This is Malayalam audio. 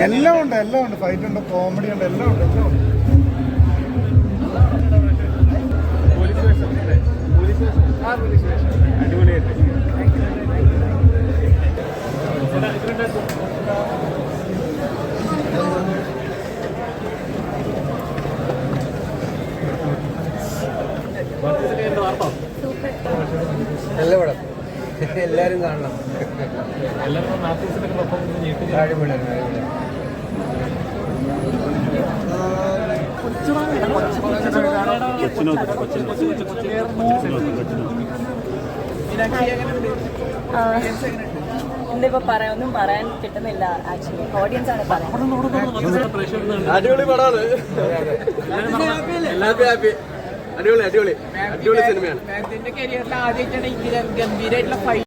എല്ലാം ഉണ്ട് ഫൈറ്റ് ഉണ്ട് കോമഡി ഉണ്ട് എല്ലാം ഉണ്ട് അടിപൊളിയായിട്ട് നല്ല പടം എല്ലാരും കാണണം എന്തിപ്പോ ഒന്നും പറയാൻ കിട്ടുന്നില്ല. ആക്ച്വലി ഓഡിയൻസ് ആണ് പറയുന്നത്. അടിപൊളി പടമാണ്. അടിപൊളി സിനിമയാണ്. കരിയറിൽ ആദ്യമായിട്ടാണ് ഗംഭീരമായിട്ടുള്ള ഫൈറ്റ്